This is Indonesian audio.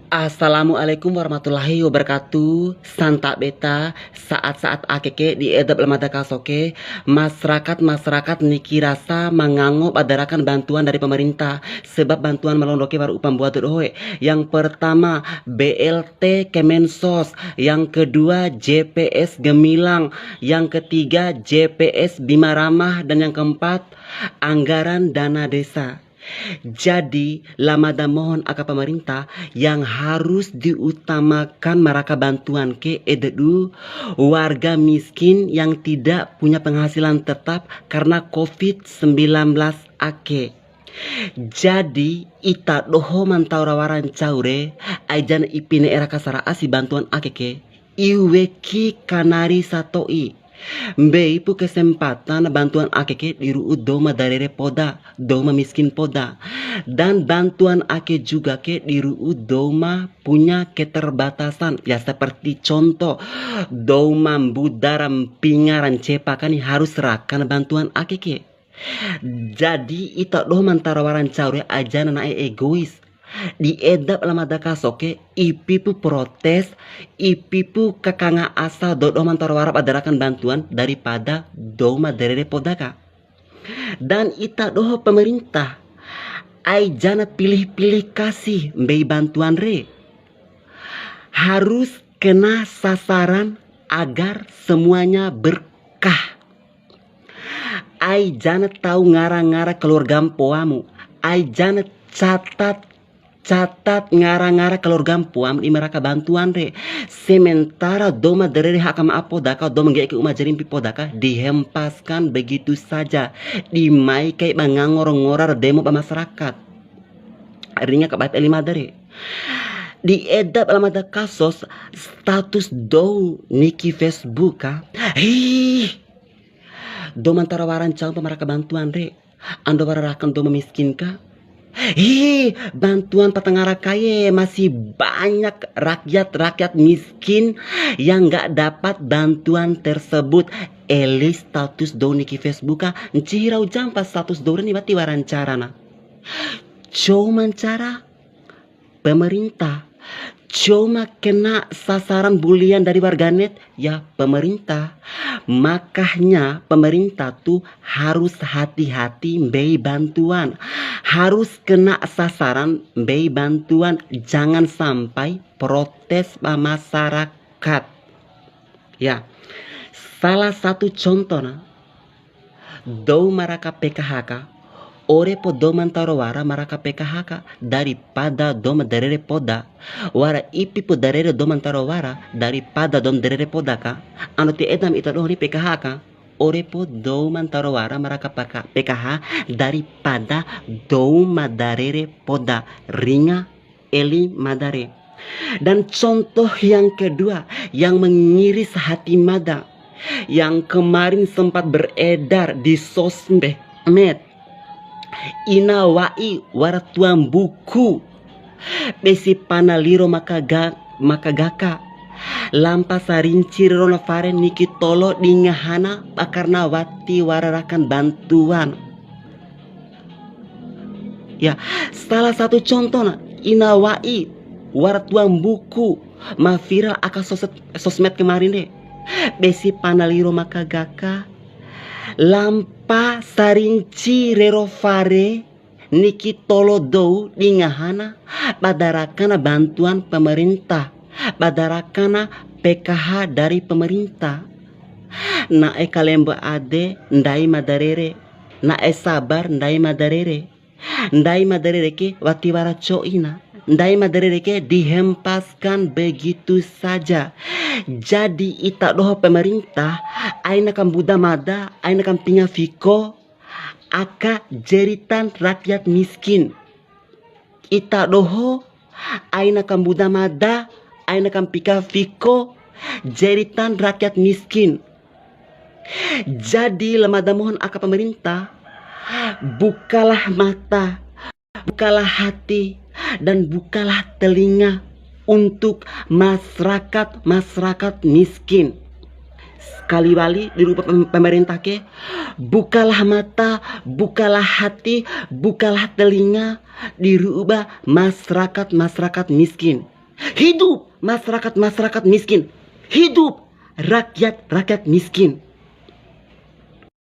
Assalamualaikum warahmatullahi wabarakatuh. Santa beta saat-saat akeke di edap lemada kasoke masyarakat niki rasa mangangop adarakan bantuan dari pemerintah sebab bantuan melondoki baru upam buat doe. Yang pertama BLT Kemensos, yang kedua JPS Gemilang, yang ketiga JPS Bima Ramah, dan yang keempat anggaran dana desa. Jadi, lamada mohon aka pemerintah yang harus diutamakan mereka bantuan ke ededu warga miskin yang tidak punya penghasilan tetap karena COVID-19 ake. Jadi ita doho mantau rawaran caure ajan ipine era kasara asi bantuan ake ke iweki kanari satoi Mbei pu kesempatan bantuan akeke diru doma darere poda, doma miskin poda. Dan bantuan ake juga ke diru doma punya keterbatasan. Ya seperti contoh, doma budaram pingaran cepakani harus serahkan bantuan akeke. Jadi ita doh mantarawaran caure aja nanae egois. Di edap lamada kasoke ipipu protes, ipipu kakanga asa dodo mantar warap adarakan bantuan daripada doma derere podaka. Dan ita doho pemerintah ai jana pilih-pilih kasih mbei bantuan re harus kena sasaran agar semuanya berkah. Ai jana tahu ngara-ngara keluarga poamu, ai jana catat ngara-ngara keluarga puam di mereka bantuan re. Sementara doma dari hakam apodaka doma ngeke uma jerimpi podaka dihempaskan begitu saja. Dimai kayak mangangor-ngorar demo masyarakat. Ringa kebat elima dari. Di edap alamada kasus status do niki Facebook ka. Doma antara waran cang pemeraka bantuan re. Ando wararakan doma miskin ka. Bantuan patengara kaya masih banyak rakyat miskin yang gak dapat bantuan tersebut. Eli status do niki Facebook ncihirau jam pas status do ni bati warancarana. Cuma cara pemerintah, cuma kena sasaran bulian dari warganet ya pemerintah. Makanya pemerintah tuh harus hati-hati mbei bantuan, harus kena sasaran mbei bantuan, jangan sampai protes masyarakat. Ya, salah satu contohnya do maraka PKHK ore po do mantaro wara maraka PKHK daripada dom derere poda wara ipi po derere do mantaro wara daripada dom derere poda ka anu ti edam ita do ni PKHK ore po do mantaro wara maraka PKH daripada do madarere poda ringa eli madare. Dan contoh yang kedua yang mengiris hati mada yang kemarin sempat beredar di sosmed, ina wai waratuan buku besi panaliro makagaka lampa sarinci rona faren niki tolo dingahana bakarna wati wararakan bantuan. Ya, salah satu contohnya ina wai waratuan buku viral aka sosmed kemarin deh besi panaliro makagaka lampa sarinci rerofare niki tolo dou dingahana badarakana bantuan pemerintah, badarakana PKH dari pemerintah. Na kalemba ade ndai madarere, na sabar ndai madarere, ndai madarere ke watiwara coina, ndai madarere ke dihempaskan begitu saja. Jadi ita doho pemerintah aina kan buda mada aina kan pinga fiko aka jeritan rakyat miskin. Ita doho aina kan buda mada aina kan pika fiko jeritan rakyat miskin. Jadi lemada mohon aka pemerintah bukalah mata, bukalah hati, dan bukalah telinga untuk masyarakat miskin. Sekali-kali di rupa pemerintah ke bukalah mata, bukalah hati, bukalah telinga di rubah masyarakat miskin. Hidup masyarakat-masyarakat miskin. Hidup rakyat-rakyat miskin.